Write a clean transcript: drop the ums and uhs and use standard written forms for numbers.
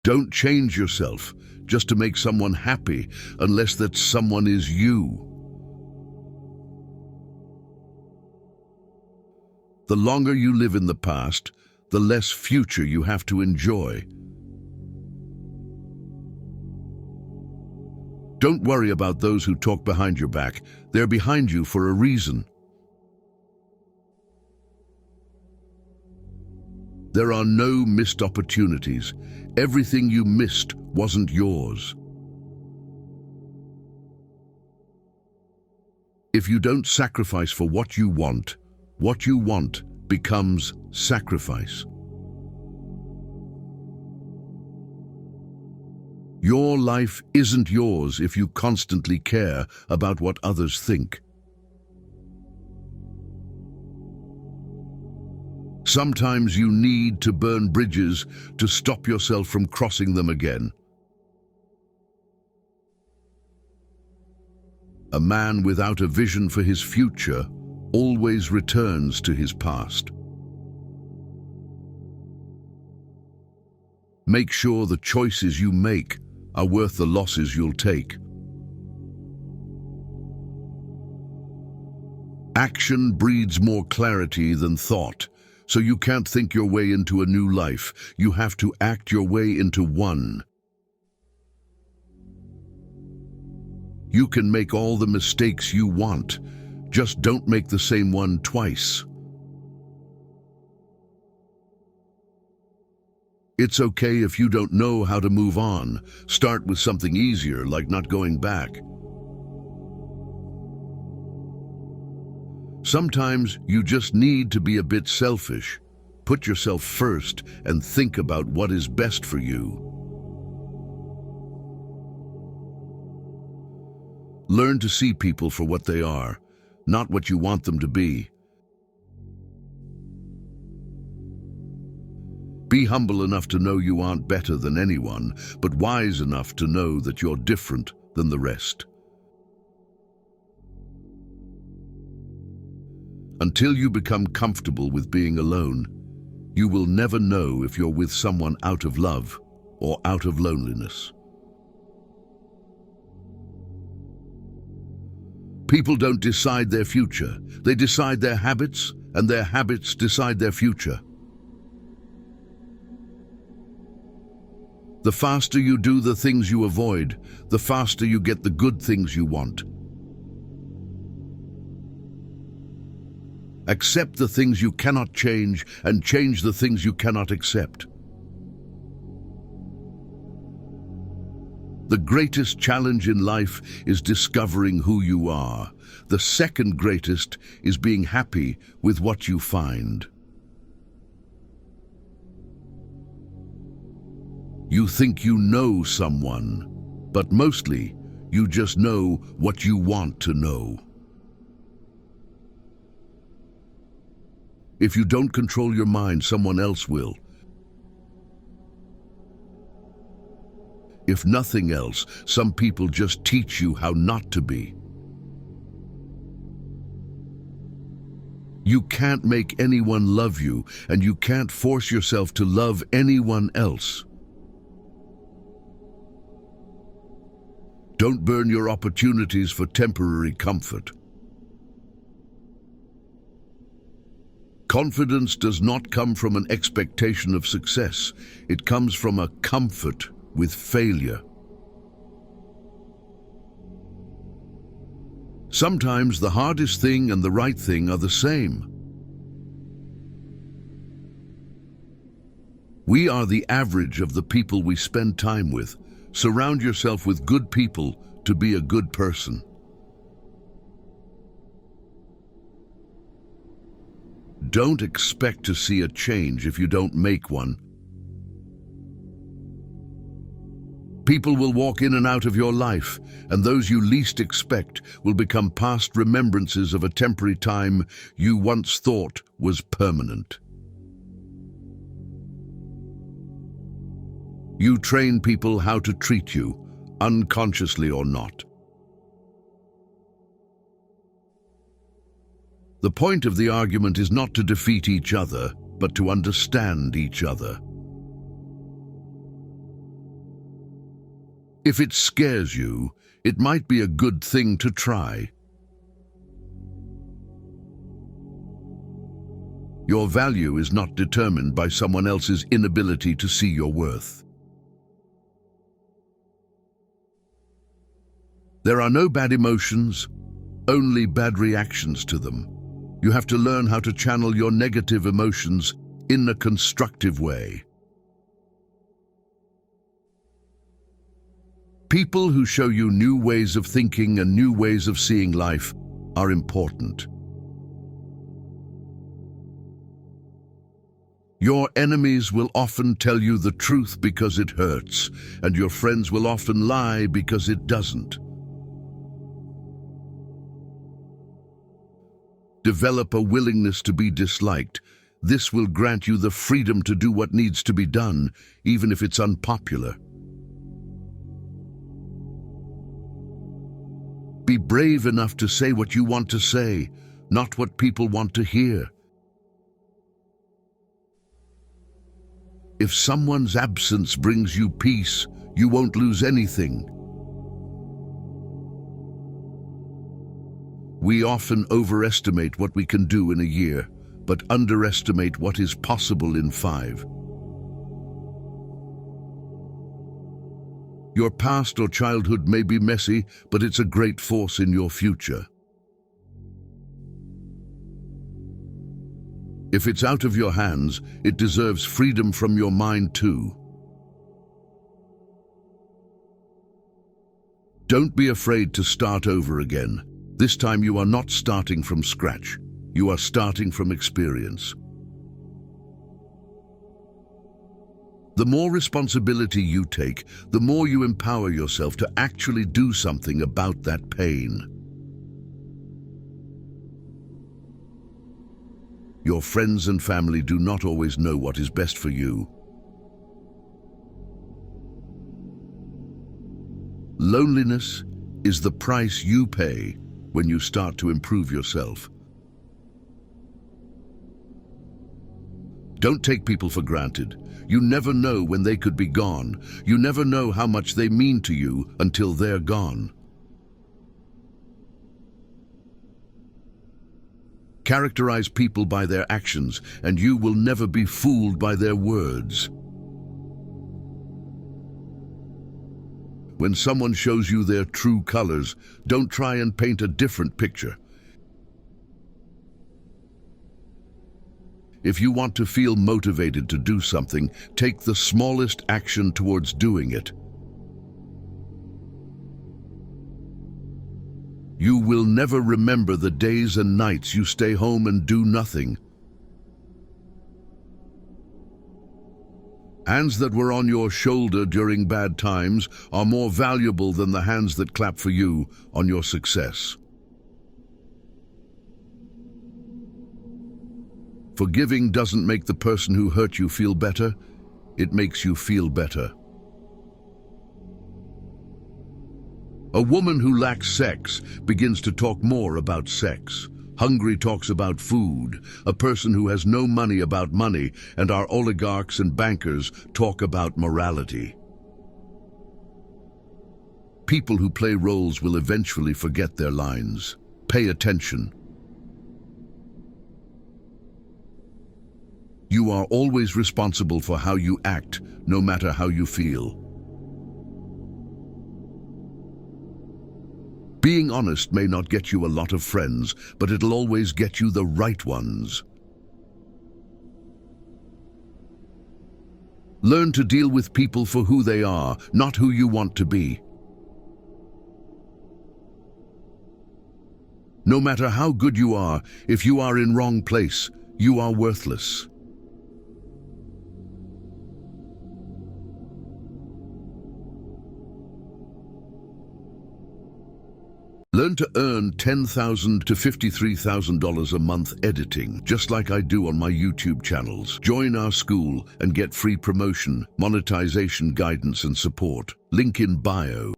Don't change yourself just to make someone happy unless that someone is you. The longer you live in the past, the less future you have to enjoy. Don't worry about those who talk behind your back. They're behind you for a reason. There are no missed opportunities. Everything you missed wasn't yours. If you don't sacrifice for what you want becomes sacrifice. Your life isn't yours if you constantly care about what others think. Sometimes you need to burn bridges to stop yourself from crossing them again. A man without a vision for his future always returns to his past. Make sure the choices you make are worth the losses you'll take. Action breeds more clarity than thought, so you can't think your way into a new life. You have to act your way into one. You can make all the mistakes you want, just don't make the same one twice. It's okay if you don't know how to move on. Start with something easier, like not going back. Sometimes you just need to be a bit selfish. Put yourself first and think about what is best for you. Learn to see people for what they are, not what you want them to be. Be humble enough to know you aren't better than anyone, but wise enough to know that you're different than the rest. Until you become comfortable with being alone, you will never know if you're with someone out of love or out of loneliness. People don't decide their future. They decide their habits, and their habits decide their future. The faster you do the things you avoid, the faster you get the good things you want. Accept the things you cannot change and change the things you cannot accept. The greatest challenge in life is discovering who you are. The second greatest is being happy with what you find. You think you know someone, but mostly you just know what you want to know. If you don't control your mind, someone else will. If nothing else, some people just teach you how not to be. You can't make anyone love you, and you can't force yourself to love anyone else. Don't burn your opportunities for temporary comfort. Confidence does not come from an expectation of success. It comes from a comfort with failure. Sometimes the hardest thing and the right thing are the same. We are the average of the people we spend time with. Surround yourself with good people to be a good person. Don't expect to see a change if you don't make one. People will walk in and out of your life, and those you least expect will become past remembrances of a temporary time you once thought was permanent. You train people how to treat you, unconsciously or not. The point of the argument is not to defeat each other, but to understand each other. If it scares you, it might be a good thing to try. Your value is not determined by someone else's inability to see your worth. There are no bad emotions, only bad reactions to them. You have to learn how to channel your negative emotions in a constructive way. People who show you new ways of thinking and new ways of seeing life are important. Your enemies will often tell you the truth because it hurts, and your friends will often lie because it doesn't. Develop a willingness to be disliked. This will grant you the freedom to do what needs to be done, even if it's unpopular. Be brave enough to say what you want to say, not what people want to hear. If someone's absence brings you peace, you won't lose anything. We often overestimate what we can do in a year, but underestimate what is possible in 5. Your past or childhood may be messy, but it's a great force in your future. If it's out of your hands, it deserves freedom from your mind too. Don't be afraid to start over again. This time you are not starting from scratch. You are starting from experience. The more responsibility you take, the more you empower yourself to actually do something about that pain. Your friends and family do not always know what is best for you. Loneliness is the price you pay when you start to improve yourself. Don't take people for granted. You never know when they could be gone. You never know how much they mean to you until they're gone. Characterize people by their actions, and you will never be fooled by their words. When someone shows you their true colors, don't try and paint a different picture. If you want to feel motivated to do something, take the smallest action towards doing it. You will never remember the days and nights you stay home and do nothing. Hands that were on your shoulder during bad times are more valuable than the hands that clap for you on your success. Forgiving doesn't make the person who hurt you feel better, it makes you feel better. A woman who lacks sex begins to talk more about sex. Hungry talks about food. A person who has no money about money, and our oligarchs and bankers talk about morality. People who play roles will eventually forget their lines. Pay attention. You are always responsible for how you act, no matter how you feel. Being honest may not get you a lot of friends, but it'll always get you the right ones. Learn to deal with people for who they are, not who you want to be. No matter how good you are, if you are in wrong place, you are worthless. Learn to earn $10,000 to $53,000 a month editing, just like I do on my YouTube channels. Join our school and get free promotion, monetization guidance and support. Link in bio.